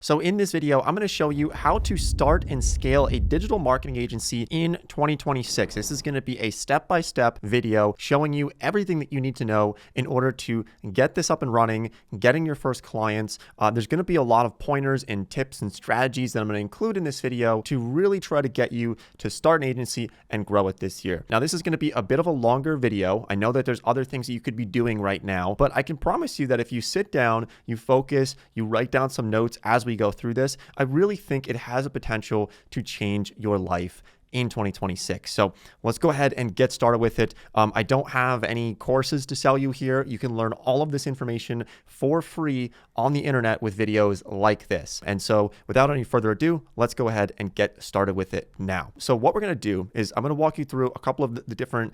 So in this video, I'm going to show you how to start and scale a digital marketing agency in 2026. This is going to be a step-by-step video showing you everything that you need to know in order to get this up and running, getting your first clients. There's going to be a lot of pointers and tips and strategies that I'm going to include in this video to really try to get you to start an agency and grow it this year. Now, this is going to be a bit of a longer video. I know that there's other things that you could be doing right now, but I can promise you that if you sit down, you focus, you write down some notes as we go through this, I really think it has a potential to change your life in 2026. So let's go ahead and get started with it. I don't have any courses to sell you here. You can learn all of this information for free on the internet with videos like this. And so without any further ado, let's go ahead and get started with it now. So what we're going to do is I'm going to walk you through a couple of the different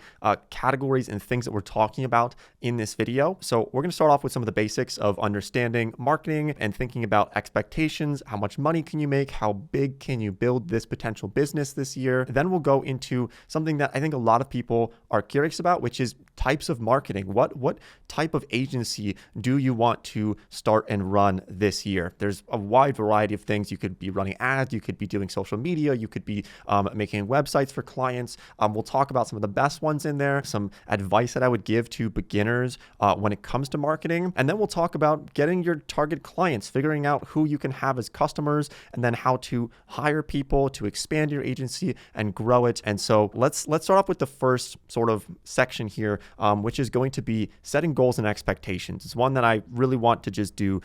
categories and things that we're talking about in this video. So we're going to start off with some of the basics of understanding marketing and thinking about expectations. How much money can you make? How big can you build this potential business this year? Then we'll go into something that I think a lot of people are curious about, which is types of marketing. What type of agency do you want to start and run this year? There's a wide variety of things. You could be running ads, you could be doing social media, you could be making websites for clients. We'll talk about some of the best ones in there, some advice that I would give to beginners when it comes to marketing. And then we'll talk about getting your target clients, figuring out who you can have as customers, and then how to hire people to expand your agency and grow it. And so let's start off with the first sort of section here, which is going to be setting goals and expectations. It's one that I really want to just do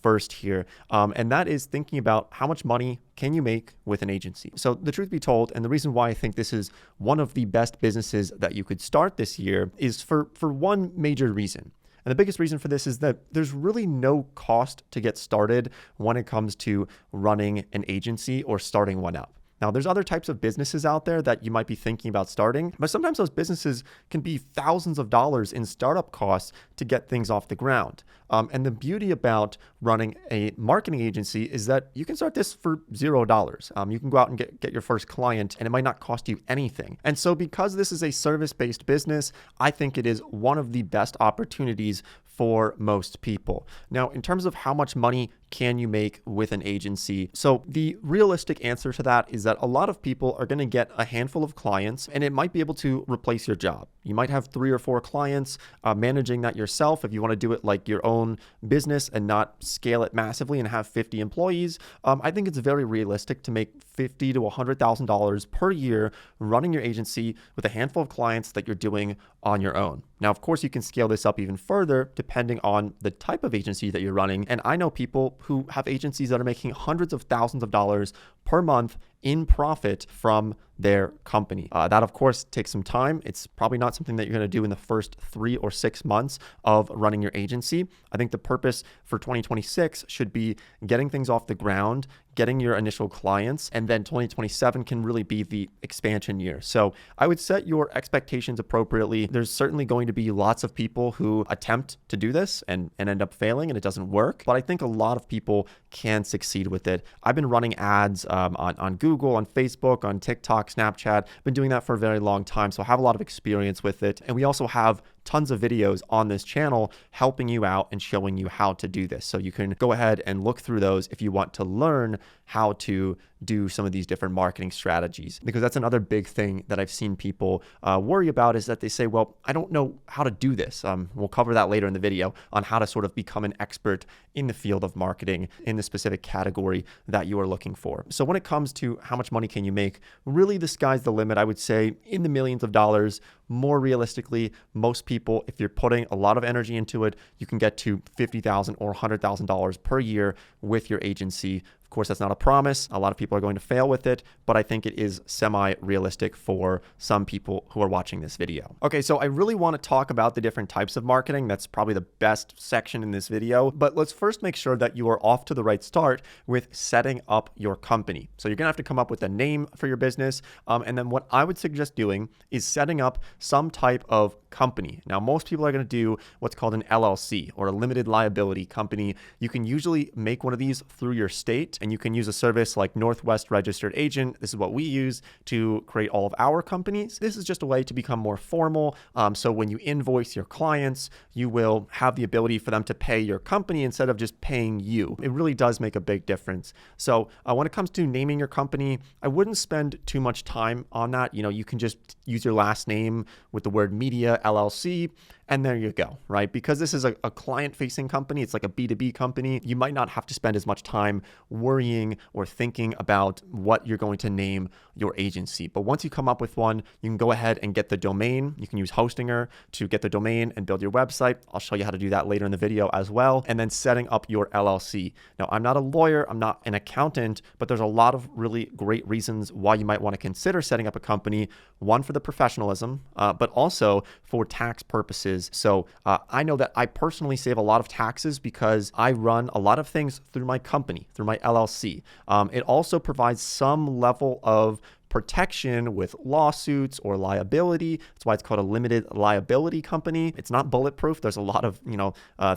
first here. And that is thinking about how much money can you make with an agency. So the truth be told, and the reason why I think this is one of the best businesses that you could start this year is for one major reason. And the biggest reason for this is that there's really no cost to get started when it comes to running an agency or starting one up. Now, there's other types of businesses out there that you might be thinking about starting, but sometimes those businesses can be thousands of dollars in startup costs to get things off the ground. And the beauty about running a marketing agency is that you can start this for $0. You can go out and get your first client, and it might not cost you anything. And so because this is a service-based business, I think it is one of the best opportunities for most people. Now, in terms of how much money can you make with an agency? So the realistic answer to that is that a lot of people are going to get a handful of clients, and it might be able to replace your job. You might have 3 or 4 clients, managing that yourself if you want to do it like your own business and not scale it massively and have 50 employees. I think it's very realistic to make $50,000 to $100,000 per year running your agency with a handful of clients that you're doing on your own. Now, of course, you can scale this up even further depending on the type of agency that you're running. And I know people who have agencies that are making hundreds of thousands of dollars per month in profit from their company. That, of course, takes some time. It's probably not something that you're going to do in the first 3 or 6 months of running your agency. I think the purpose for 2026 should be getting things off the ground, getting your initial clients, and then 2027 can really be the expansion year. So I would set your expectations appropriately. There's certainly going to be lots of people who attempt to do this and end up failing and it doesn't work, but I think a lot of people can succeed with it. I've been running ads on Google, on Facebook, on TikTok, Snapchat. Been doing that for a very long time, so I have a lot of experience with it. And we also have tons of videos on this channel helping you out and showing you how to do this. So you can go ahead and look through those if you want to learn how to do some of these different marketing strategies, because that's another big thing that I've seen people worry about is that they say, well, I don't know how to do this. We'll cover that later in the video on how to sort of become an expert in the field of marketing in the specific category that you are looking for. So when it comes to how much money can you make, really the sky's the limit. I would say in the millions of dollars. More realistically, most people, if you're putting a lot of energy into it, you can get to $50,000 or $100,000 per year with your agency. Of course, that's not a promise. A lot of people are going to fail with it, but I think it is semi-realistic for some people who are watching this video. Okay, so I really want to talk about the different types of marketing. That's probably the best section in this video, but let's first make sure that you are off to the right start with setting up your company. So you're gonna have to come up with a name for your business, and then what I would suggest doing is setting up some type of company. Now, most people are going to do what's called an LLC or a limited liability company. You can usually make one of these through your state. and you can use a service like Northwest Registered Agent. This is what we use to create all of our companies. This is just a way to become more formal. So when you invoice your clients, you will have the ability for them to pay your company instead of just paying you. It really does make a big difference. So when it comes to naming your company, I wouldn't spend too much time on that. You can just use your last name with the word Media LLC, and there you go, right? Because this is a client-facing company, it's like a B2B company, you might not have to spend as much time worrying or thinking about what you're going to name your agency. But once you come up with one, you can go ahead and get the domain. You can use Hostinger to get the domain and build your website. I'll show you how to do that later in the video as well. And then setting up your LLC. Now, I'm not a lawyer, I'm not an accountant, but there's a lot of really great reasons why you might want to consider setting up a company. One, for the professionalism, but also for tax purposes. So I know that I personally save a lot of taxes because I run a lot of things through my company, through my LLC. It also provides some level of protection with lawsuits or liability. That's why it's called a limited liability company. It's not bulletproof. There's a lot of,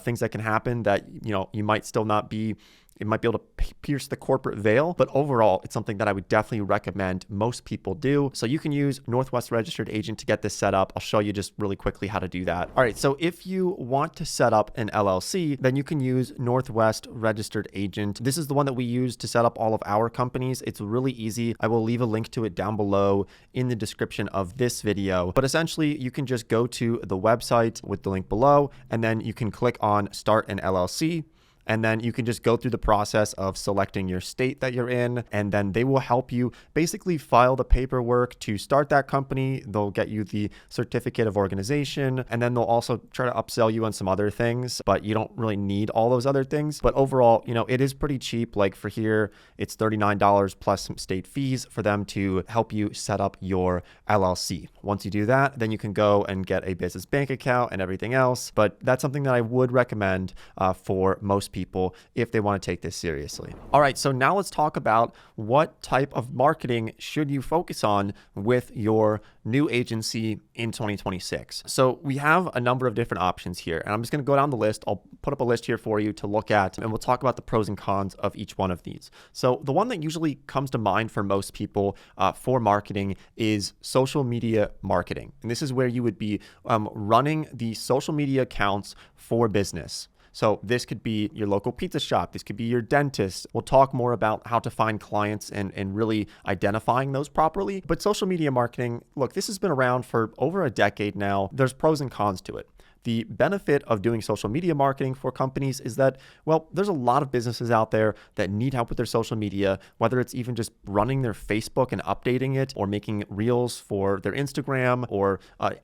things that can happen that, you might still not be, it might be able to pierce the corporate veil, but overall, it's something that I would definitely recommend most people do. So you can use Northwest Registered Agent to get this set up. I'll show you just really quickly how to do that. All right, so if you want to set up an LLC, then you can use Northwest Registered Agent. This is the one that we use to set up all of our companies. It's really easy. I will leave a link to it down below in the description of this video. But essentially, you can just go to the website with the link below, and then you can click on Start an LLC. And then you can just go through the process of selecting your state that you're in, and then they will help you basically file the paperwork to start that company. They'll get you the certificate of organization, and then they'll also try to upsell you on some other things, but you don't really need all those other things. But overall, it is pretty cheap. Like for here, it's $39 plus some state fees for them to help you set up your LLC. Once you do that, then you can go and get a business bank account and everything else. But that's something that I would recommend for most people if they want to take this seriously. All right, so now let's talk about what type of marketing should you focus on with your new agency in 2026. So we have a number of different options here, and I'm just going to go down the list. I'll put up a list here for you to look at, and we'll talk about the pros and cons of each one of these. So the one that usually comes to mind for most people for marketing is social media marketing. And this is where you would be running the social media accounts for business. So this could be your local pizza shop. This could be your dentist. We'll talk more about how to find clients and really identifying those properly. But social media marketing, look, this has been around for over a decade now. There's pros and cons to it. The benefit of doing social media marketing for companies is that, well, there's a lot of businesses out there that need help with their social media, whether it's even just running their Facebook and updating it, or making reels for their Instagram, or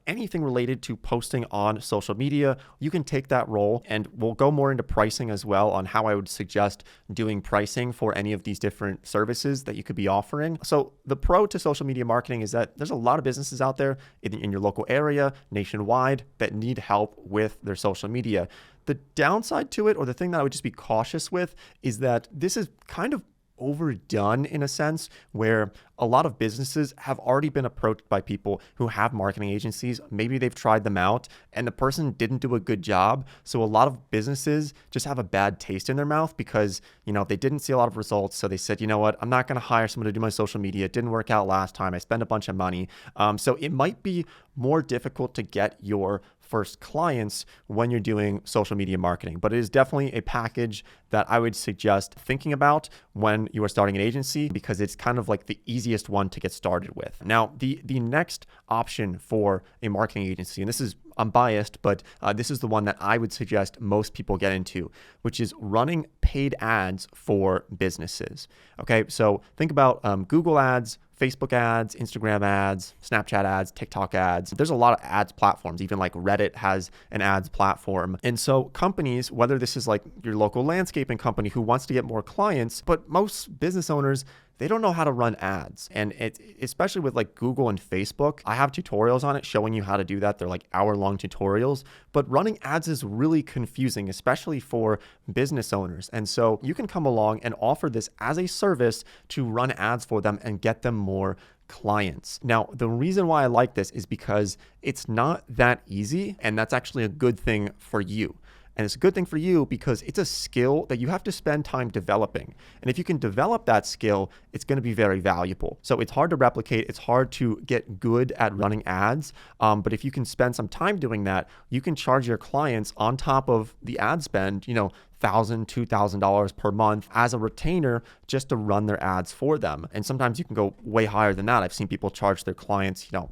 anything related to posting on social media. You can take that role, and we'll go more into pricing as well on how I would suggest doing pricing for any of these different services that you could be offering. So the pro to social media marketing is that there's a lot of businesses out there in your local area, nationwide, that need help with their social media. The downside to it, or the thing that I would just be cautious with, is that this is kind of overdone in a sense, where a lot of businesses have already been approached by people who have marketing agencies. Maybe they've tried them out and the person didn't do a good job. So a lot of businesses just have a bad taste in their mouth because, they didn't see a lot of results. So they said, you know what, I'm not going to hire someone to do my social media. It didn't work out last time. I spent a bunch of money. So it might be more difficult to get your first clients when you're doing social media marketing, but it is definitely a package that I would suggest thinking about when you are starting an agency, because it's kind of like the easiest one to get started with. Now, the next option for a marketing agency, and this is, I'm biased, but this is the one that I would suggest most people get into, which is running paid ads for businesses. Okay, so think about Google ads, Facebook ads, Instagram ads, Snapchat ads, TikTok ads. There's a lot of ads platforms. Even like Reddit has an ads platform. And so companies, whether this is like your local landscaping company who wants to get more clients, but most business owners, they don't know how to run ads. And especially with like Google and Facebook, I have tutorials on it showing you how to do that. They're like hour-long tutorials, but running ads is really confusing, especially for business owners. And so you can come along and offer this as a service to run ads for them and get them more clients. Now, the reason why I like this is because it's not that easy, and that's actually a good thing for you. And it's a good thing for you because it's a skill that you have to spend time developing. And if you can develop that skill, it's going to be very valuable. So it's hard to replicate. It's hard to get good at running ads. But if you can spend some time doing that, you can charge your clients on top of the ad spend, $1,000, $2,000 per month as a retainer just to run their ads for them. And sometimes you can go way higher than that. I've seen people charge their clients, $15,000,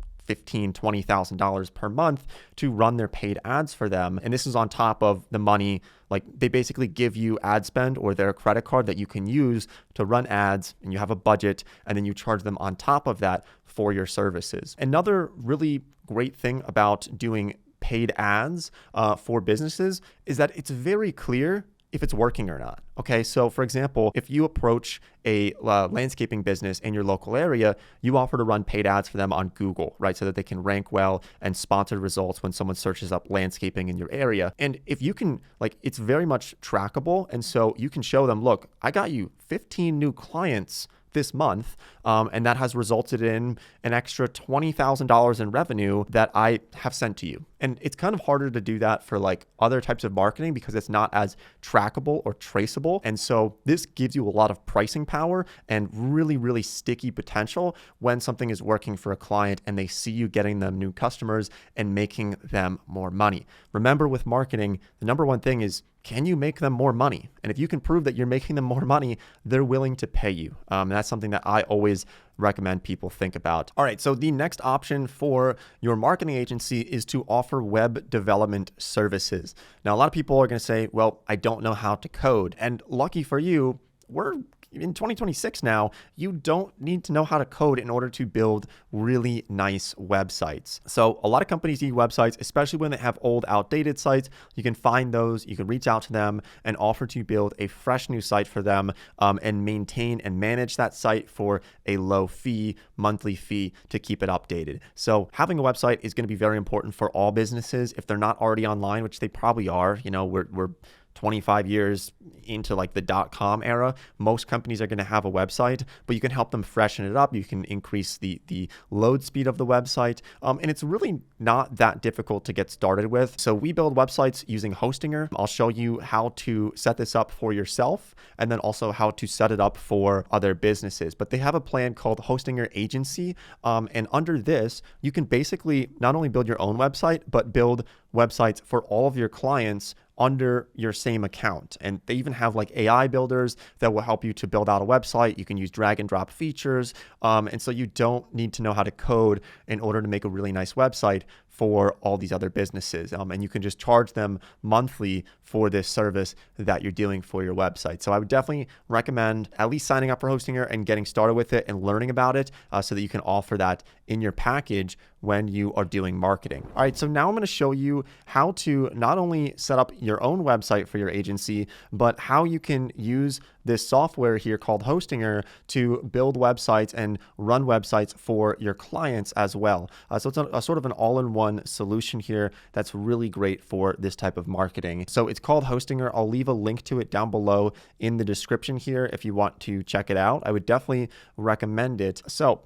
$20,000 per month to run their paid ads for them. And this is on top of the money, like they basically give you ad spend or their credit card that you can use to run ads, and you have a budget, and then you charge them on top of that for your services. Another really great thing about doing paid ads for businesses is that it's very clear if it's working or not. Okay, so for example, if you approach a landscaping business in your local area, you offer to run paid ads for them on Google, right? So that they can rank well and sponsored results when someone searches up landscaping in your area. And if you can, it's very much trackable. And so you can show them, look, I got you 15 new clients this month, and that has resulted in an extra $20,000 in revenue that I have sent to you. And it's kind of harder to do that for other types of marketing because it's not as trackable or traceable. And so this gives you a lot of pricing power and really, really sticky potential when something is working for a client and they see you getting them new customers and making them more money. Remember, with marketing, the number one thing is, can you make them more money? And if you can prove that you're making them more money, they're willing to pay you. That's something that I always recommend people think about. All right, so the next option for your marketing agency is to offer web development services. Now, a lot of people are going to say, well, I don't know how to code. And lucky for you, we're in 2026 now, you don't need to know how to code in order to build really nice websites. So a lot of companies need websites, especially when they have old, outdated sites. You can find those, you can reach out to them and offer to build a fresh new site for them and maintain and manage that site for a low fee, monthly fee to keep it updated. So having a website is going to be very important for all businesses. If they're not already online, which they probably are, we're 25 years into the .com era, most companies are going to have a website, but you can help them freshen it up. You can increase the load speed of the website. And it's really not that difficult to get started with. So we build websites using Hostinger. I'll show you how to set this up for yourself and then also how to set it up for other businesses. But they have a plan called Hostinger Agency. And under this, you can basically not only build your own website, but build websites for all of your clients under your same account. And they even have AI builders that will help you to build out a website. You can use drag and drop features. And so you don't need to know how to code in order to make a really nice website for all these other businesses. And you can just charge them monthly for this service that you're doing for your website. So I would definitely recommend at least signing up for Hostinger and getting started with it and learning about it so that you can offer that in your package when you are doing marketing. All right, so now I'm going to show you how to not only set up your own website for your agency, but how you can use this software here called Hostinger to build websites and run websites for your clients as well. So it's a sort of an all-in-one solution here that's really great for this type of marketing. So it's called Hostinger. I'll leave a link to it down below in the description here if you want to check it out. I would definitely recommend it. So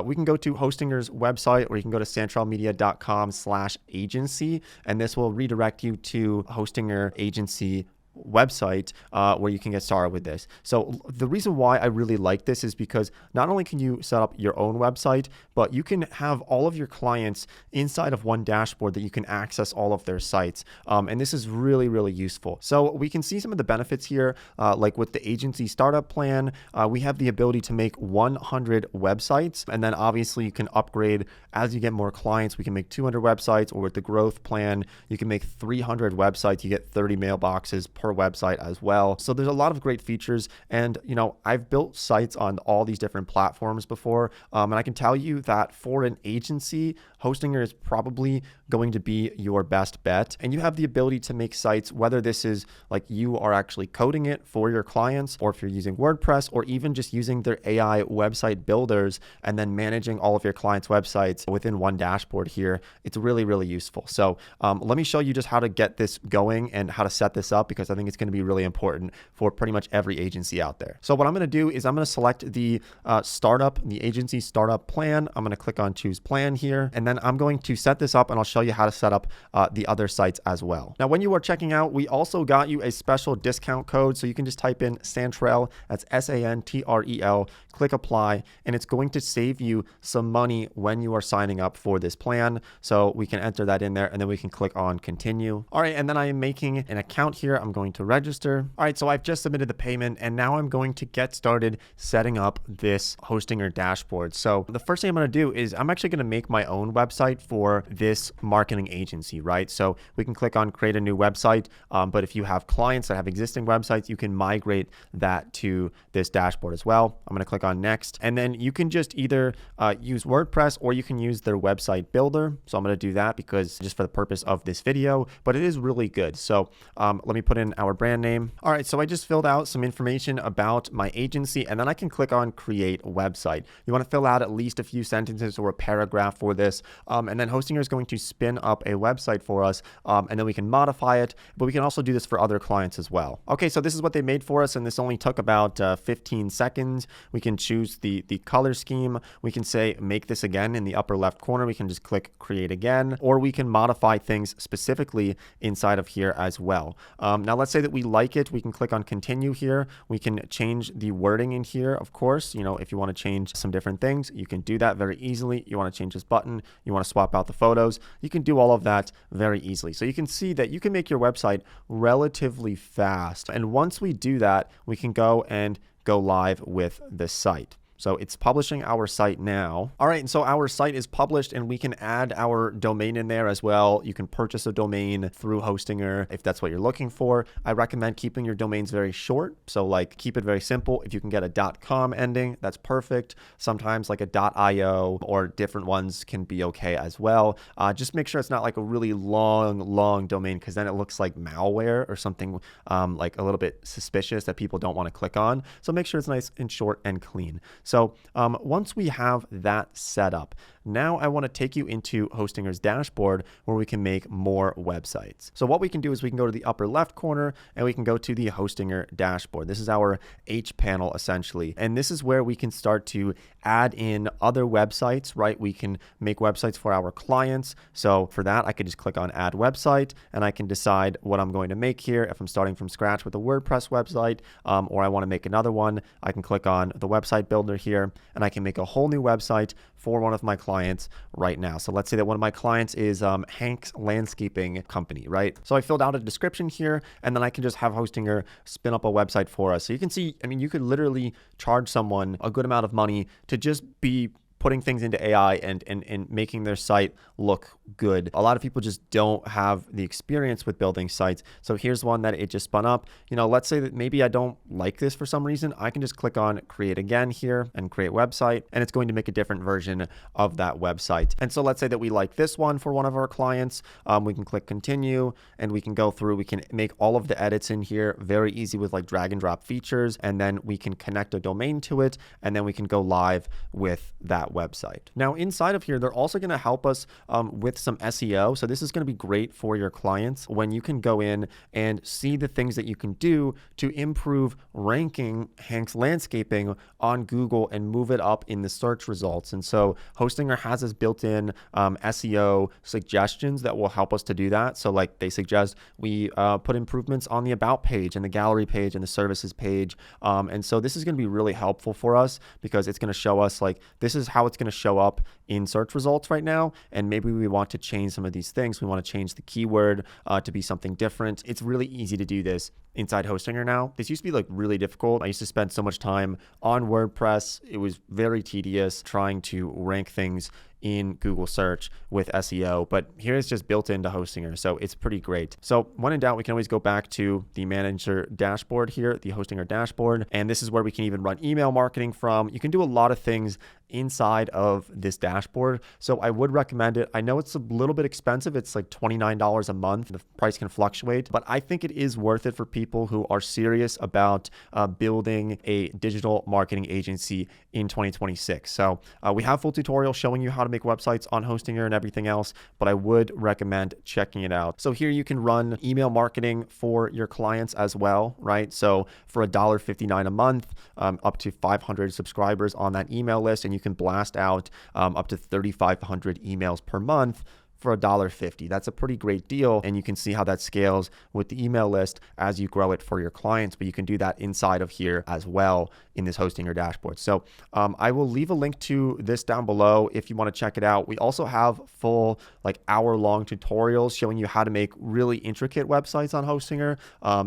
we can go to Hostinger's website, or you can go to santrelmedia.com/agency, and this will redirect you to Hostinger Agency website where you can get started with this. So the reason why I really like this is because not only can you set up your own website, but you can have all of your clients inside of one dashboard that you can access all of their sites. And this is really, really useful. So we can see some of the benefits here, like with the agency startup plan, we have the ability to make 100 websites. And then obviously you can upgrade as you get more clients. We can make 200 websites, or with the growth plan, you can make 300 websites. You get 30 mailboxes per website as well. So there's a lot of great features. And, I've built sites on all these different platforms before. And I can tell you that for an agency, Hostinger is probably going to be your best bet. And you have the ability to make sites, whether this is you are actually coding it for your clients, or if you're using WordPress, or even just using their AI website builders and then managing all of your clients' websites within one dashboard here. It's really, really useful. So let me show you just how to get this going and how to set this up, because I think it's going to be really important for pretty much every agency out there. So what I'm going to do is I'm going to select the agency startup plan. I'm going to click on choose plan here. And then then I'm going to set this up and I'll show you how to set up the other sites as well. Now, when you are checking out, we also got you a special discount code. So you can just type in Santrel, that's Santrel, click apply, and it's going to save you some money when you are signing up for this plan. So we can enter that in there and then we can click on continue. All right, and then I am making an account here. I'm going to register. All right, so I've just submitted the payment and now I'm going to get started setting up this Hostinger dashboard. So the first thing I'm going to do is I'm actually going to make my own website for this marketing agency, right? So we can click on create a new website. But if you have clients that have existing websites, you can migrate that to this dashboard as well. I'm going to click on next, and then you can just either use WordPress or you can use their website builder. So I'm going to do that because just for the purpose of this video, but it is really good. So let me put in our brand name. All right, so I just filled out some information about my agency, and then I can click on create website. You want to fill out at least a few sentences or a paragraph for this, and then Hostinger is going to spin up a website for us, and then we can modify it, but we can also do this for other clients as well. Okay, so this is what they made for us, and this only took about 15 seconds. We can choose the color scheme. We can say make this again in the upper left corner. We can just click create again, or we can modify things specifically inside of here as well. Now let's say that we like it. We can click on continue here. We can change the wording in here, of course. You know, if you want to change some different things, you can do that very easily. You want to change this button, you want to swap out the photos, you can do all of that very easily. So you can see that you can make your website relatively fast. And once we do that, we can go and go live with the site. So it's publishing our site now. All right, and so our site is published and we can add our domain in there as well. You can purchase a domain through Hostinger if that's what you're looking for. I recommend keeping your domains very short. So like keep it very simple. If you can get a .com ending, that's perfect. Sometimes like a .io or different ones can be okay as well. Just make sure it's not like a really long domain, because then it looks like malware or something like a little bit suspicious that people don't want to click on. So make sure it's nice and short and clean. So once we have that set up, now I want to take you into Hostinger's dashboard where we can make more websites. So what we can do is we can go to the upper left corner and we can go to the Hostinger dashboard. This is our H panel essentially. And this is where we can start to add in other websites, right? We can make websites for our clients. So for that, I could just click on add website and I can decide what I'm going to make here. If I'm starting from scratch with a WordPress website, or I want to make another one, I can click on the website builder here and I can make a whole new website for one of my clients right now. So let's say that one of my clients is Hank's Landscaping Company, right? So I filled out a description here and then I can just have Hostinger spin up a website for us. So you can see, I mean, you could literally charge someone a good amount of money to just be putting things into AI and making their site look good. A lot of people just don't have the experience with building sites. So here's one that it just spun up. You know, let's say that maybe I don't like this for some reason. I can just click on create again here and create website, and it's going to make a different version of that website. And so let's say that we like this one for one of our clients. We can click continue and we can go through, we can make all of the edits in here very easy with like drag and drop features. And then we can connect a domain to it. And then we can go live with that website. Now inside of here, they're also going to help us with some SEO. So this is going to be great for your clients when you can go in and see the things that you can do to improve ranking Hank's Landscaping on Google and move it up in the search results. And so Hostinger has this built-in SEO suggestions that will help us to do that. So like they suggest we put improvements on the about page and the gallery page and the services page. And so this is going to be really helpful for us because it's going to show us like this is how it's going to show up in search results right now. And maybe we want to change some of these things. We want to change the keyword to be something different. It's really easy to do this inside Hostinger now. This used to be like really difficult. I used to spend so much time on WordPress. It was very tedious trying to rank things in Google search with SEO, but here it's just built into Hostinger. So it's pretty great. So when in doubt, we can always go back to the manager dashboard here, the Hostinger dashboard. And this is where we can even run email marketing from. You can do a lot of things inside of this dashboard. So I would recommend it. I know it's a little bit expensive. It's like $29 a month. The price can fluctuate, but I think it is worth it for people who are serious about building a digital marketing agency in 2026. So we have full tutorial showing you how to make websites on Hostinger and everything else, but I would recommend checking it out. So here you can run email marketing for your clients as well, right? So for $1.59 a month, up to 500 subscribers on that email list, and you can blast out up to 3,500 emails per month for $1.50. That's a pretty great deal. And you can see how that scales with the email list as you grow it for your clients, but you can do that inside of here as well in this Hostinger dashboard. So I will leave a link to this down below if you want to check it out. We also have full like hour-long tutorials showing you how to make really intricate websites on Hostinger.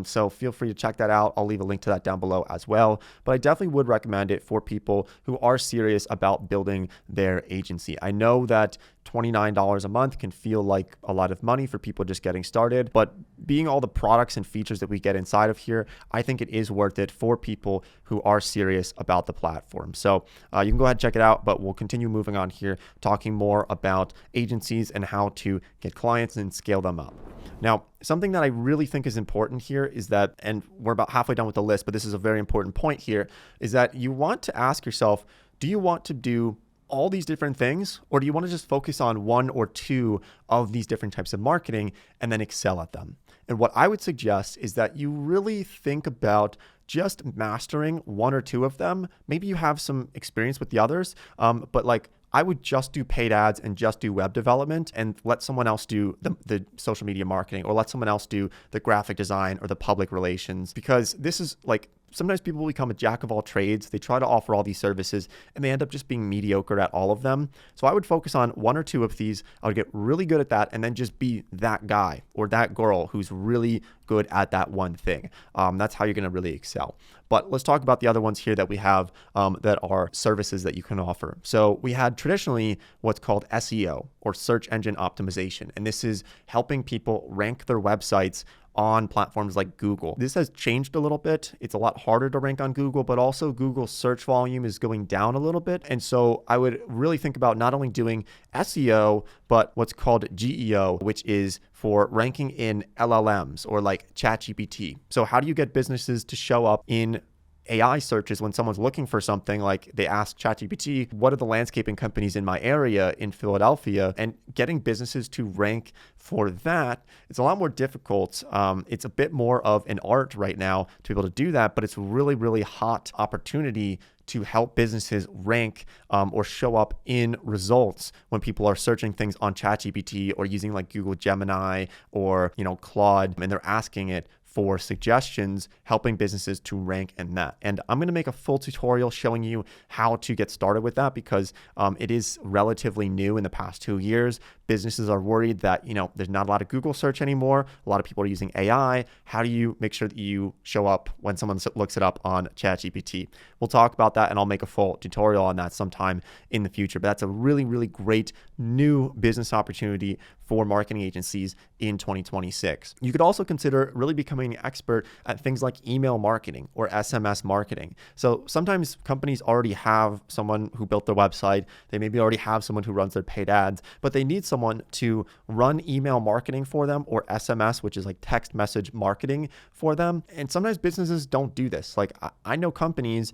So feel free to check that out. I'll leave a link to that down below as well. But I definitely would recommend it for people who are serious about building their agency. I know that $29 a month can feel like a lot of money for people just getting started, but being all the products and features that we get inside of here, I think it is worth it for people who are serious about the platform. So you can go ahead and check it out, but we'll continue moving on here, talking more about agencies and how to get clients and scale them up. Now, something that I really think is important here is that, and we're about halfway done with the list, but this is a very important point here, is that you want to ask yourself, do you want to do all these different things, or do you want to just focus on one or two of these different types of marketing and then excel at them? And what I would suggest is that you really think about just mastering one or two of them. Maybe you have some experience with the others, but like I would just do paid ads and just do web development and let someone else do the social media marketing, or let someone else do the graphic design or the public relations, because this is like, sometimes people become a jack of all trades. They try to offer all these services and they end up just being mediocre at all of them. So I would focus on one or two of these. I would get really good at that and then just be that guy or that girl who's really good at that one thing. That's how you're going to really excel. But let's talk about the other ones here that we have that are services that you can offer. So we had traditionally what's called SEO, or search engine optimization. And this is helping people rank their websites on platforms like Google. This has changed a little bit. It's a lot harder to rank on Google, but also Google's search volume is going down a little bit. And so I would really think about not only doing SEO, but what's called GEO, which is for ranking in LLMs or like ChatGPT. So how do you get businesses to show up in AI searches when someone's looking for something? Like they ask ChatGPT, what are the landscaping companies in my area in Philadelphia? And getting businesses to rank for that, it's a lot more difficult. It's a bit more of an art right now to be able to do that, but it's really, really hot opportunity to help businesses rank or show up in results when people are searching things on ChatGPT or using like Google Gemini or, Claude, and they're asking it for suggestions, helping businesses to rank in that. And I'm going to make a full tutorial showing you how to get started with that, because it is relatively new in the past 2 years. Businesses are worried that, there's not a lot of Google search anymore. A lot of people are using AI. How do you make sure that you show up when someone looks it up on ChatGPT? We'll talk about that, and I'll make a full tutorial on that sometime in the future. But that's a really, really great new business opportunity for marketing agencies in 2026. You could also consider really becoming an expert at things like email marketing or SMS marketing. So sometimes companies already have someone who built their website. They maybe already have someone who runs their paid ads, but they need someone to run email marketing for them, or SMS, which is like text message marketing for them. And sometimes businesses don't do this. Like I know companies,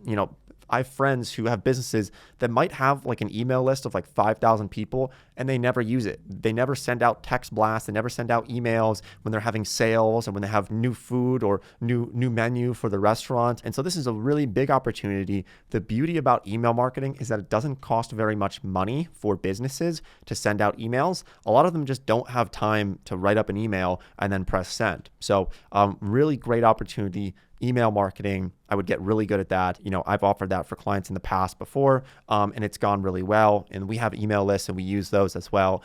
I have friends who have businesses that might have like an email list of like 5,000 people, and they never use it. They never send out text blasts. They never send out emails when they're having sales or when they have new food or new menu for the restaurant. And so this is a really big opportunity. The beauty about email marketing is that it doesn't cost very much money for businesses to send out emails. A lot of them just don't have time to write up an email and then press send. So really great opportunity. Email marketing, I would get really good at that. I've offered that for clients in the past before, and it's gone really well. And we have email lists and we use those as well.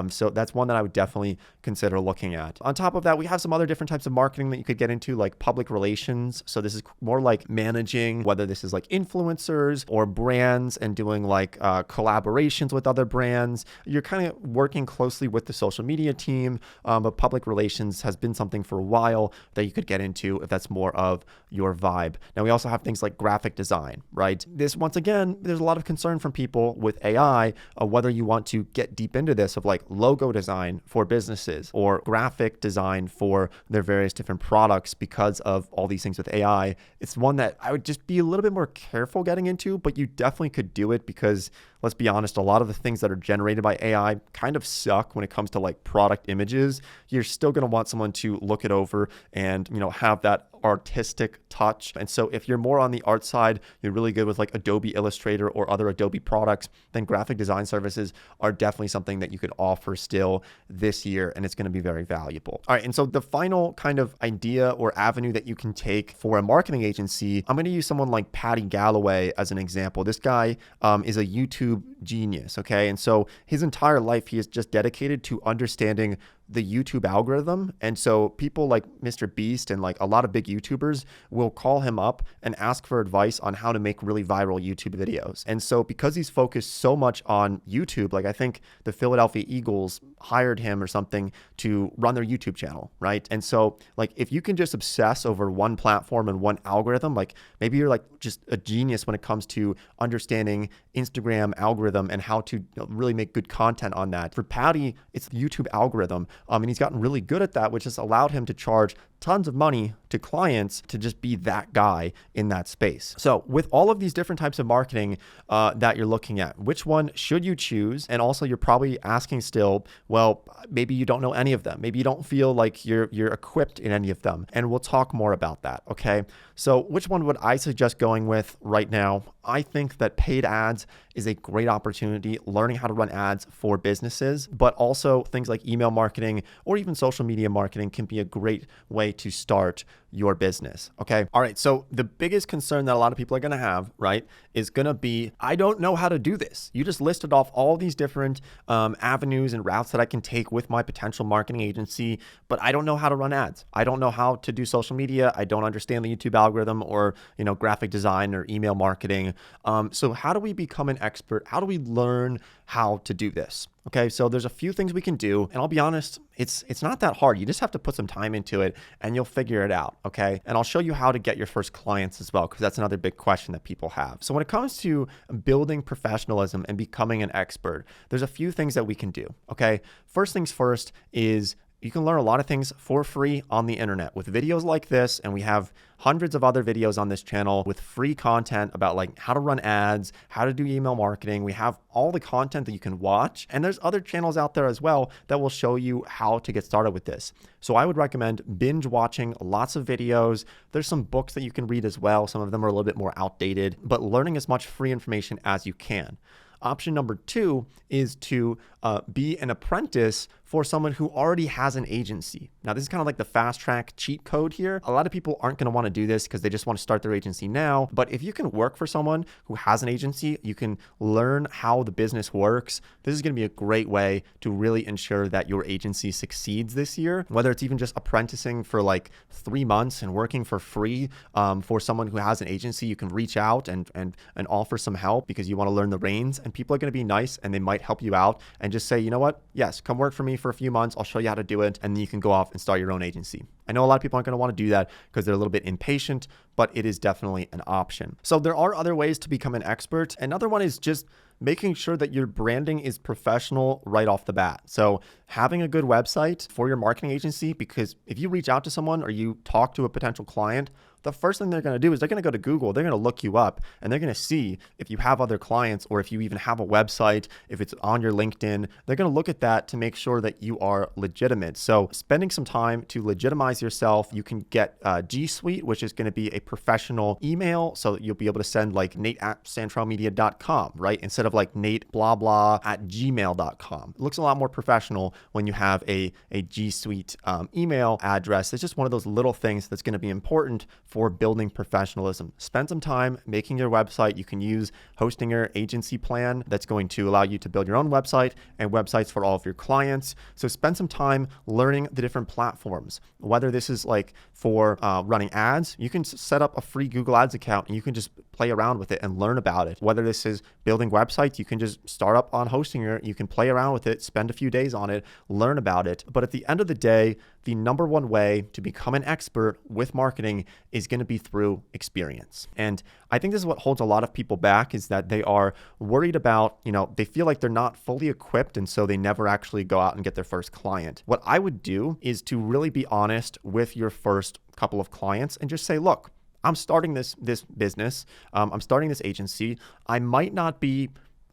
So that's one that I would definitely consider looking at. On top of that, we have some other different types of marketing that you could get into, like public relations. So this is more like managing, whether this is like influencers or brands and doing like collaborations with other brands. You're kind of working closely with the social media team, but public relations has been something for a while that you could get into if that's more of your vibe. Now, we also have things like graphic design, right? This, once again, there's a lot of concern from people with AI of whether you want to get deep into this of like logo design for businesses or graphic design for their various different products because of all these things with AI. It's one that I would just be a little bit more careful getting into, but you definitely could do it because, let's be honest, a lot of the things that are generated by AI kind of suck when it comes to like product images. You're still going to want someone to look it over and, have that artistic touch. And so if you're more on the art side, you're really good with like Adobe Illustrator or other Adobe products, then graphic design services are definitely something that you could offer still this year, and it's going to be very valuable. All right, and so the final kind of idea or avenue that you can take for a marketing agency, I'm going to use someone like Patty Galloway as an example. This guy is a YouTube genius, okay? And so his entire life, he is just dedicated to understanding the YouTube algorithm. And so people like Mr. Beast and like a lot of big YouTubers will call him up and ask for advice on how to make really viral YouTube videos. And so because he's focused so much on YouTube, like I think the Philadelphia Eagles hired him or something to run their YouTube channel, right? And so like if you can just obsess over one platform and one algorithm, like maybe you're like just a genius when it comes to understanding Instagram algorithm and how to really make good content on that. For Patty, it's the YouTube algorithm. And he's gotten really good at that, which has allowed him to charge tons of money to clients to just be that guy in that space. So with all of these different types of marketing that you're looking at, which one should you choose? And also you're probably asking still, well, maybe you don't know any of them. Maybe you don't feel like you're equipped in any of them. And we'll talk more about that, okay? So which one would I suggest going with right now? I think that paid ads is a great opportunity, learning how to run ads for businesses, but also things like email marketing or even social media marketing can be a great way to start your business. Okay. All right. So the biggest concern that a lot of people are going to have, right, is going to be, I don't know how to do this. You just listed off all these different avenues and routes that I can take with my potential marketing agency, but I don't know how to run ads. I don't know how to do social media. I don't understand the YouTube algorithm or, graphic design or email marketing. So how do we become an expert? How do we learn how to do this? Okay, so there's a few things we can do, and I'll be honest, it's not that hard. You just have to put some time into it and you'll figure it out, okay? And I'll show you how to get your first clients as well, because that's another big question that people have. So when it comes to building professionalism and becoming an expert, there's a few things that we can do, okay? First things first is you can learn a lot of things for free on the internet with videos like this, and we have hundreds of other videos on this channel with free content about like how to run ads, how to do email marketing. We have all the content that you can watch, and there's other channels out there as well that will show you how to get started with this. So I would recommend binge watching lots of videos. There's some books that you can read as well. Some of them are a little bit more outdated, but learning as much free information as you can. Option number 2 is to be an apprentice for someone who already has an agency. Now, this is kind of like the fast track cheat code here. A lot of people aren't going to want to do this because they just want to start their agency now. But if you can work for someone who has an agency, you can learn how the business works. This is going to be a great way to really ensure that your agency succeeds this year, whether it's even just apprenticing for like 3 months and working for free for someone who has an agency. You can reach out and offer some help because you want to learn the reins, and people are going to be nice and they might help you out and just say, you know what? Yes, come work for me for a few months. I'll show you how to do it. And then you can go off and start your own agency. I know a lot of people aren't going to want to do that because they're a little bit impatient, but it is definitely an option. So there are other ways to become an expert. Another one is just making sure that your branding is professional right off the bat. So having a good website for your marketing agency, because if you reach out to someone or you talk to a potential client, the first thing they're going to do is they're going to go to Google, they're going to look you up, and they're going to see if you have other clients or if you even have a website, if it's on your LinkedIn. They're going to look at that to make sure that you are legitimate. So spending some time to legitimize yourself, you can get G Suite, which is going to be a professional email. So that you'll be able to send like nate@santrelmedia.com, right? Instead of like nate blah blah @gmail.com. It looks a lot more professional when you have a G Suite email address. It's just one of those little things that's going to be important for building professionalism. Spend some time making your website. You can use Hostinger agency plan that's going to allow you to build your own website and websites for all of your clients. So spend some time learning the different platforms. Whether this is like for running ads, you can set up a free Google Ads account and you can just play around with it and learn about it. Whether this is building websites, you can just start up on Hostinger. You can play around with it, spend a few days on it, learn about it. But at the end of the day, the number one way to become an expert with marketing is going to be through experience. And I think this is what holds a lot of people back, is that they are worried about, they feel like they're not fully equipped, and so they never actually go out and get their first client. What I would do is to really be honest with your first couple of clients and just say, look, I'm starting this business. I'm starting this agency. I might not be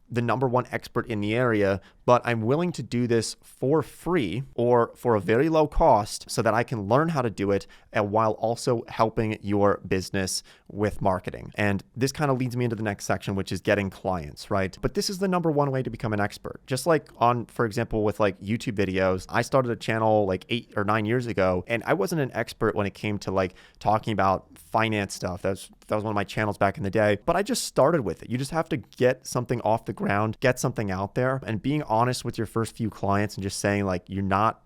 the number one expert in the area, but I'm willing to do this for free or for a very low cost so that I can learn how to do it, and while also helping your business with marketing. And this kind of leads me into the next section, which is getting clients, right? But this is the number one way to become an expert. Just like for example, with like YouTube videos, I started a channel like 8 or 9 years ago, and I wasn't an expert when it came to like talking about finance stuff. That was one of my channels back in the day, but I just started with it. You just have to get something off the ground, get something out there, and being honest with your first few clients and just saying like you're not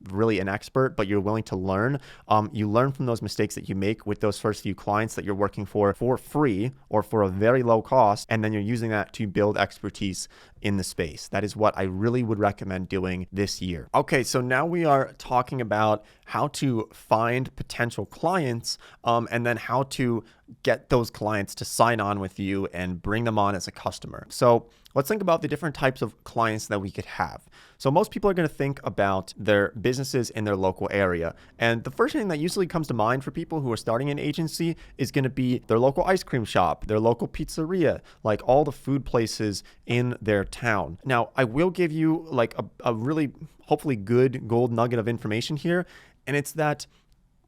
really an expert, but you're willing to learn. You learn from those mistakes that you make with those first few clients that you're working for free or for a very low cost, and then you're using that to build expertise in the space. That is what I really would recommend doing this year. Okay, so now we are talking about how to find potential clients, and then how to get those clients to sign on with you and bring them on as a customer. So let's think about the different types of clients that we could have. So most people are going to think about their businesses in their local area. And the first thing that usually comes to mind for people who are starting an agency is going to be their local ice cream shop, their local pizzeria, like all the food places in their town. Now, I will give you like a really hopefully good gold nugget of information here. And it's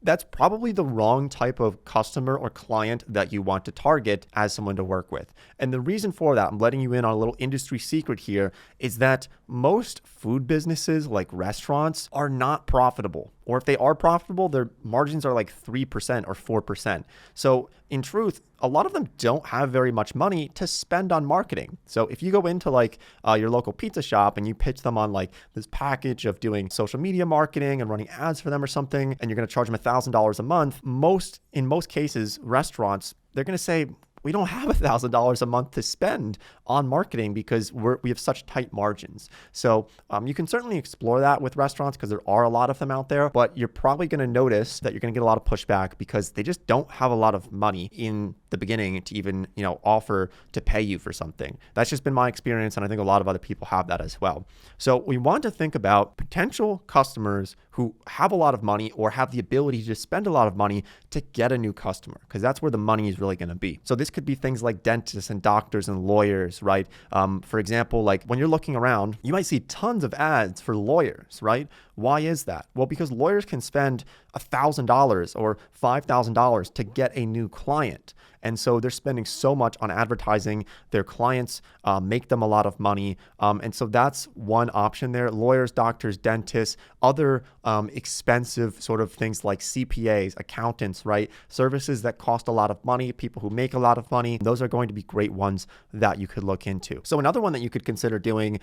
that's probably the wrong type of customer or client that you want to target as someone to work with. And the reason for that, I'm letting you in on a little industry secret here, is that most food businesses like restaurants are not profitable. Or if they are profitable, their margins are like 3% or 4%. So in truth, a lot of them don't have very much money to spend on marketing. So if you go into like your local pizza shop and you pitch them on like this package of doing social media marketing and running ads for them or something, and you're going to charge them $1,000 a month, in most cases, restaurants, they're going to say, we don't have $1,000 a month to spend on marketing because we have such tight margins. So you can certainly explore that with restaurants because there are a lot of them out there, but you're probably going to notice that you're going to get a lot of pushback because they just don't have a lot of money in the beginning to even, offer to pay you for something. That's just been my experience, and I think a lot of other people have that as well. So we want to think about potential customers who have a lot of money or have the ability to spend a lot of money to get a new customer, because that's where the money is really going to be. So this could be things like dentists and doctors and lawyers, right? For example, like when you're looking around, you might see tons of ads for lawyers, right? Why is that? Well, because lawyers can spend $1,000 or $5,000 to get a new client. And so they're spending so much on advertising. Their clients make them a lot of money. And so that's one option there. Lawyers, doctors, dentists, other expensive sort of things like CPAs, accountants, right? Services that cost a lot of money, people who make a lot of money. Those are going to be great ones that you could look into. So another one that you could consider doing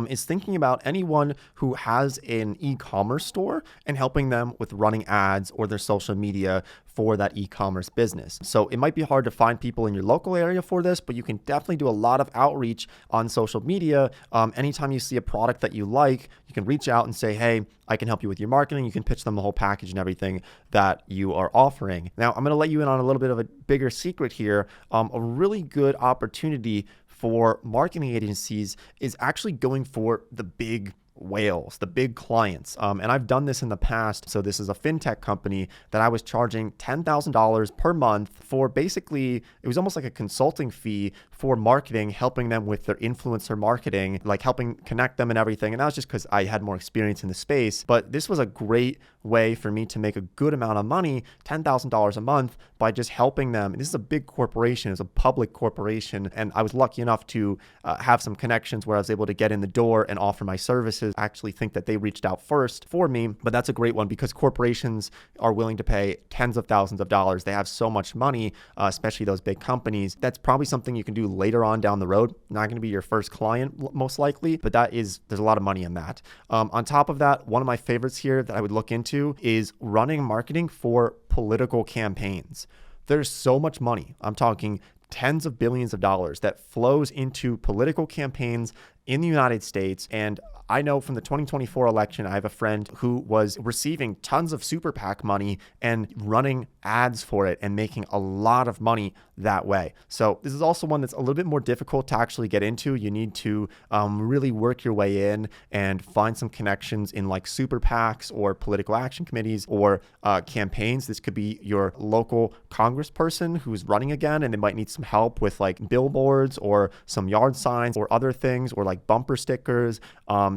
is thinking about anyone who has an e-commerce store and helping them with running ads or their social media for that e-commerce business. So it might be hard to find people in your local area for this, but you can definitely do a lot of outreach on social media. Anytime you see a product that you like, you can reach out and say, hey, I can help you with your marketing. You can pitch them the whole package and everything that you are offering. Now, I'm going to let you in on a little bit of a bigger secret here. A really good opportunity for marketing agencies is actually going for the big whales, the big clients. And I've done this in the past. So this is a fintech company that I was charging $10,000 per month for basically, it was almost like a consulting fee for marketing, helping them with their influencer marketing, like helping connect them and everything. And that was just because I had more experience in the space. But this was a great way for me to make a good amount of money, $10,000 a month, by just helping them. And this is a big corporation, it's a public corporation. And I was lucky enough to have some connections where I was able to get in the door and offer my services. I actually think that they reached out first for me, but that's a great one because corporations are willing to pay tens of thousands of dollars. They have so much money, especially those big companies. That's probably something you can do later on down the road. Not going to be your first client most likely, but there's a lot of money in that. On top of that, one of my favorites here that I would look into is running marketing for political campaigns. There's so much money. I'm talking tens of billions of dollars that flows into political campaigns in the United States. And I know from the 2024 election, I have a friend who was receiving tons of super PAC money and running ads for it and making a lot of money that way. So this is also one that's a little bit more difficult to actually get into. You need to really work your way in and find some connections in like super PACs or political action committees or campaigns. This could be your local congressperson who's running again, and they might need some help with like billboards or some yard signs or other things, or like bumper stickers.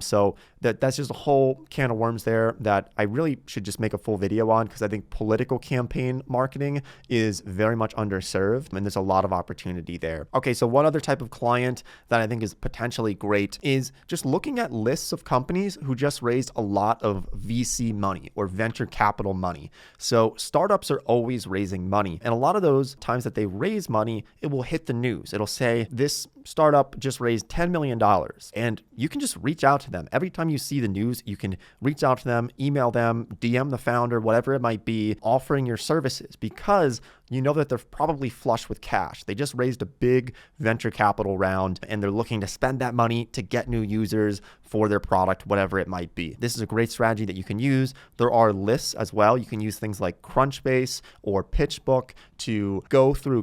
So that's just a whole can of worms there that I really should just make a full video on, because I think political campaign marketing is very much underserved and there's a lot of opportunity there. Okay, so one other type of client that I think is potentially great is just looking at lists of companies who just raised a lot of VC money or venture capital money. So startups are always raising money, and a lot of those times that they raise money, it will hit the news. It'll say this startup just raised $10 million, and you can just reach out to them. Every time you see the news, you can reach out to them, email them, DM the founder, whatever it might be, offering your services, because you know that they're probably flush with cash. They just raised a big venture capital round and they're looking to spend that money to get new users for their product, whatever it might be. This is a great strategy that you can use. There are lists as well. You can use things like Crunchbase or PitchBook to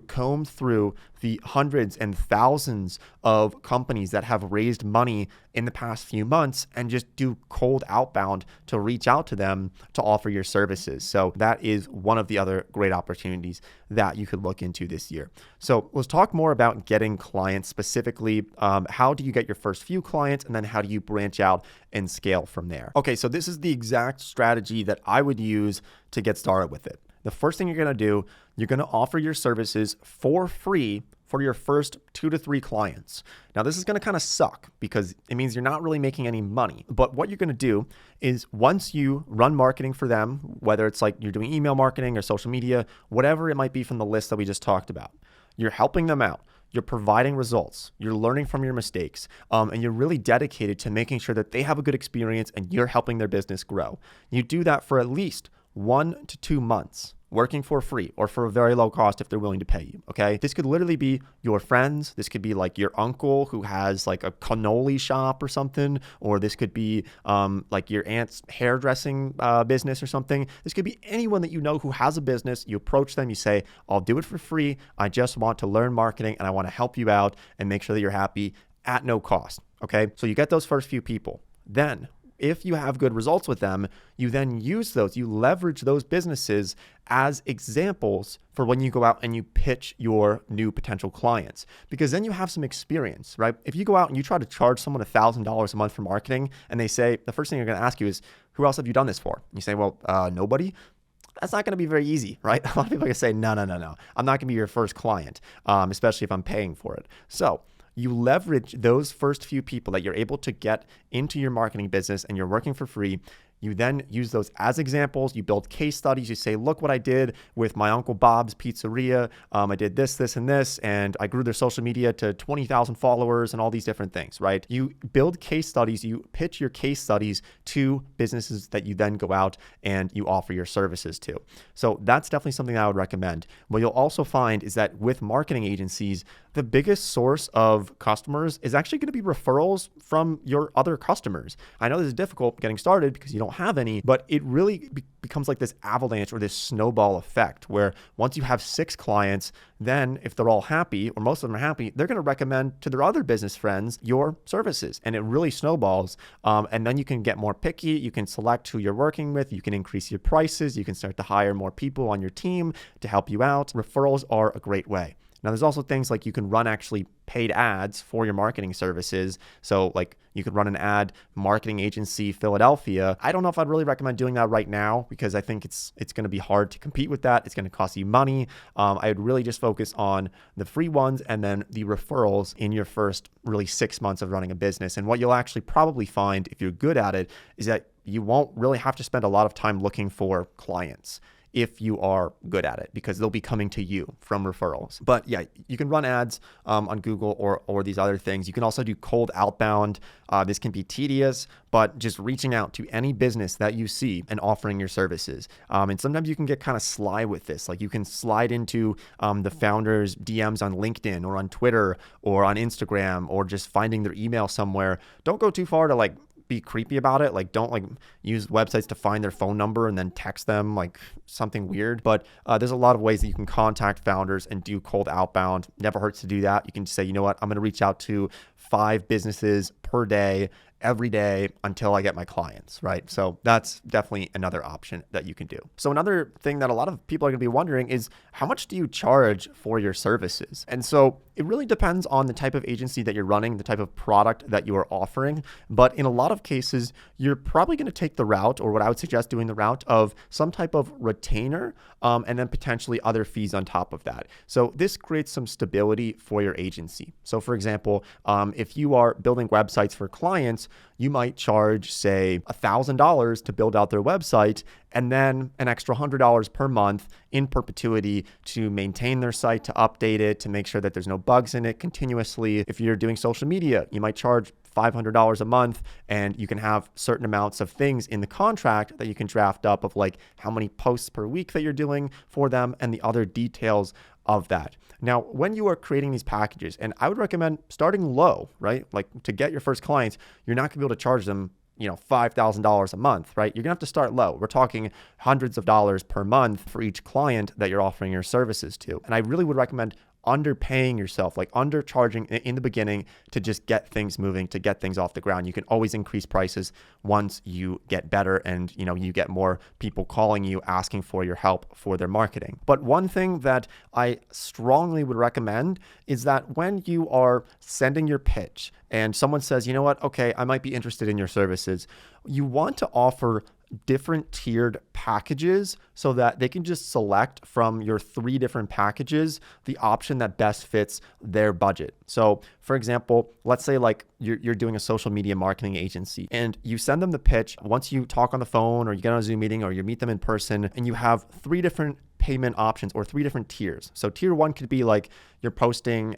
comb through the hundreds and thousands of companies that have raised money in the past few months and just do cold outbound to reach out to them to offer your services. So that is one of the other great opportunities that you could look into this year. So let's talk more about getting clients specifically. How do you get your first few clients, and then how do you branch out and scale from there? Okay, so this is the exact strategy that I would use to get started with it. The first thing you're going to do, you're going to offer your services for free for your first 2 to 3 clients. Now, this is going to kind of suck because it means you're not really making any money. But what you're going to do is once you run marketing for them, whether it's like you're doing email marketing or social media, whatever it might be from the list that we just talked about, you're helping them out. You're providing results, you're learning from your mistakes, and you're really dedicated to making sure that they have a good experience and you're helping their business grow. You do that for at least 1 to 2 months, working for free or for a very low cost if they're willing to pay you, okay? This could literally be your friends. This could be like your uncle who has like a cannoli shop or something, or this could be like your aunt's hairdressing business or something. This could be anyone that you know who has a business. You approach them, you say, I'll do it for free. I just want to learn marketing and I want to help you out and make sure that you're happy at no cost, okay? So you get those first few people. Then if you have good results with them, you then use those, you leverage those businesses as examples for when you go out and you pitch your new potential clients, because then you have some experience, right? If you go out and you try to charge someone $1,000 a month for marketing and they say, the first thing they're going to ask you is, who else have you done this for? And you say, well, nobody. That's not going to be very easy, right? A lot of people are going to say, no. I'm not going to be your first client, especially if I'm paying for it. So you leverage those first few people that you're able to get into your marketing business and you're working for free. You then use those as examples. You build case studies. You say, look what I did with my Uncle Bob's Pizzeria. I did this, and this, and I grew their social media to 20,000 followers and all these different things, right? You build case studies. You pitch your case studies to businesses that you then go out and you offer your services to. So that's definitely something that I would recommend. What you'll also find is that with marketing agencies, the biggest source of customers is actually going to be referrals from your other customers. I know this is difficult getting started because you don't have any, but it really becomes like this avalanche or this snowball effect where once you have 6 clients, then if they're all happy or most of them are happy, they're going to recommend to their other business friends your services, and it really snowballs. And then you can get more picky. You can select who you're working with. You can increase your prices. You can start to hire more people on your team to help you out. Referrals are a great way. Now, there's also things like you can run actually paid ads for your marketing services. So like you could run an ad, marketing agency, Philadelphia. I don't know if I'd really recommend doing that right now because I think it's going to be hard to compete with that. It's going to cost you money. I would really just focus on the free ones and then the referrals in your first really 6 months of running a business. And what you'll actually probably find if you're good at it is that you won't really have to spend a lot of time looking for clients. if you are good at it, because they'll be coming to you from referrals. But yeah, you can run ads on Google or these other things. You can also do cold outbound. This can be tedious, but just reaching out to any business that you see and offering your services. And sometimes you can get kind of sly with this. Like you can slide into the founder's DMs on LinkedIn or on Twitter or on Instagram, or just finding their email somewhere. Don't go too far to like be creepy about it. Like don't like use websites to find their phone number and then text them like something weird. But there's a lot of ways that you can contact founders and do cold outbound. Never hurts to do that. You can say, you know what, I'm going to reach out to 5 businesses per day, every day until I get my clients, right? So that's definitely another option that you can do. So another thing that a lot of people are going to be wondering is, how much do you charge for your services? And so it really depends on the type of agency that you're running, the type of product that you are offering. But in a lot of cases, you're probably going to take the route, or what I would suggest doing the route of some type of retainer, and then potentially other fees on top of that. So this creates some stability for your agency. So for example, if you are building websites for clients, you might charge, say, $1,000 to build out their website, and then an extra $100 per month in perpetuity to maintain their site, to update it, to make sure that there's no bugs in it continuously. If you're doing social media, you might charge $500 a month, and you can have certain amounts of things in the contract that you can draft up of like how many posts per week that you're doing for them and the other details of that. Now, when you are creating these packages, and I would recommend starting low, right? Like to get your first clients, you're not gonna be able to charge them, $5,000 a month, right? You're gonna have to start low. We're talking hundreds of dollars per month for each client that you're offering your services to. And I really would recommend underpaying yourself, like undercharging in the beginning to just get things moving, to get things off the ground. You can always increase prices once you get better and you get more people calling you asking for your help for their marketing. But one thing that I strongly would recommend is that when you are sending your pitch and someone says, you know what, okay, I might be interested in your services, you want to offer different tiered packages so that they can just select from your 3 different packages the option that best fits their budget. So for example, let's say like you're doing a social media marketing agency and you send them the pitch. Once you talk on the phone or you get on a Zoom meeting or you meet them in person, and you have 3 different payment options or 3 different tiers. So tier 1 could be like you're posting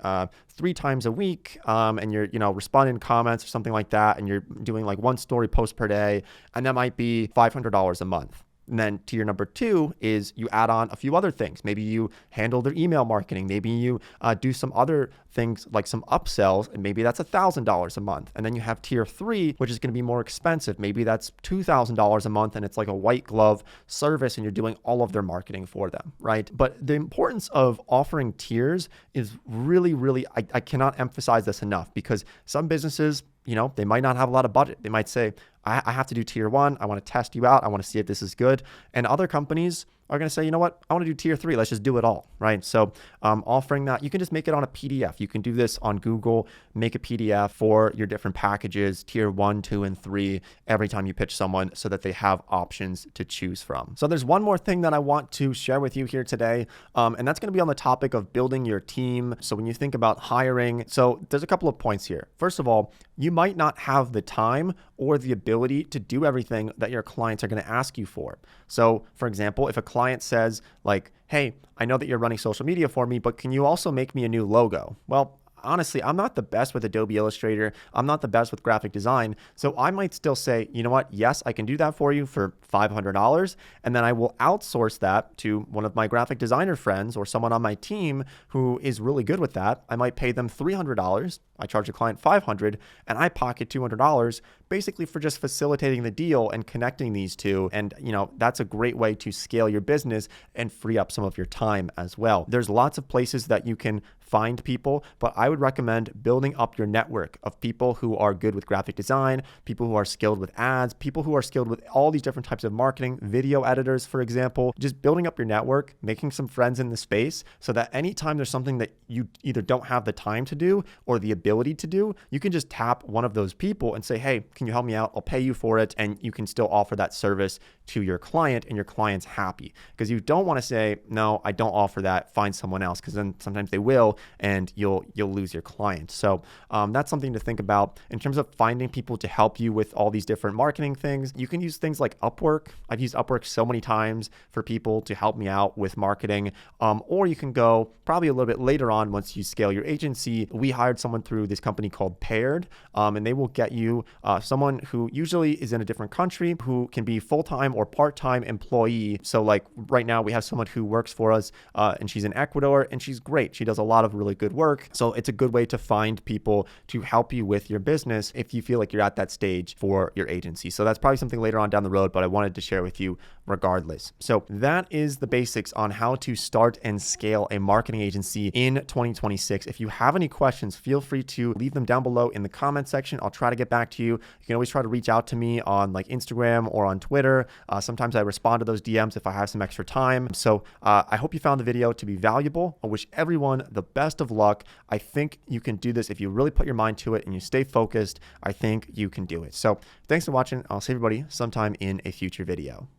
3 times a week, and you're responding to comments or something like that, and you're doing like 1 story post per day, and that might be $500 a month. And then tier number 2 is you add on a few other things. Maybe you handle their email marketing. Maybe you do some other things like some upsells, and maybe that's $1,000 a month. And then you have tier 3, which is going to be more expensive. Maybe that's $2,000 a month, and it's like a white glove service, and you're doing all of their marketing for them, right? But the importance of offering tiers is really, really, I cannot emphasize this enough, because some businesses, they might not have a lot of budget. They might say, I have to do tier 1. I want to test you out. I want to see if this is good. And other companies are going to say, you know what, I want to do tier 3. Let's just do it all, right? So offering that, you can just make it on a PDF. You can do this on Google, make a PDF for your different packages, tier 1, 2, and 3, every time you pitch someone so that they have options to choose from. So there's one more thing that I want to share with you here today, and that's going to be on the topic of building your team. So when you think about hiring, so there's a couple of points here. First of all, you might not have the time or the ability to do everything that your clients are going to ask you for. So for example, if a client says like, hey, I know that you're running social media for me, but can you also make me a new logo? Well, honestly, I'm not the best with Adobe Illustrator. I'm not the best with graphic design. So I might still say, you know what? Yes, I can do that for you for $500. And then I will outsource that to one of my graphic designer friends or someone on my team who is really good with that. I might pay them $300. I charge the client $500, and I pocket $200 basically for just facilitating the deal and connecting these two. And, that's a great way to scale your business and free up some of your time as well. There's lots of places that you can find people, but I would recommend building up your network of people who are good with graphic design, people who are skilled with ads, people who are skilled with all these different types of marketing, video editors, for example. Just building up your network, making some friends in the space so that anytime there's something that you either don't have the time to do or the ability to do, you can just tap one of those people and say, hey, can you help me out? I'll pay you for it. And you can still offer that service to your client, and your client's happy. Because you don't want to say, no, I don't offer that, find someone else, because then sometimes they will, and you'll lose your client. So that's something to think about in terms of finding people to help you with all these different marketing things. You can use things like Upwork. I've used Upwork so many times for people to help me out with marketing. Or you can go probably a little bit later on once you scale your agency. We hired someone through this company called Paired, and they will get you someone who usually is in a different country who can be full-time or part-time employee. So like right now we have someone who works for us and she's in Ecuador and she's great. She does a lot of really good work. So it's a good way to find people to help you with your business if you feel like you're at that stage for your agency. So that's probably something later on down the road, but I wanted to share with you regardless. So that is the basics on how to start and scale a marketing agency in 2026. If you have any questions, feel free to leave them down below in the comment section. I'll try to get back to you. You can always try to reach out to me on like Instagram or on Twitter. Sometimes I respond to those DMs if I have some extra time. So I hope you found the video to be valuable. I wish everyone the best of luck. I think you can do this if you really put your mind to it and you stay focused. I think you can do it. So thanks for watching. I'll see everybody sometime in a future video.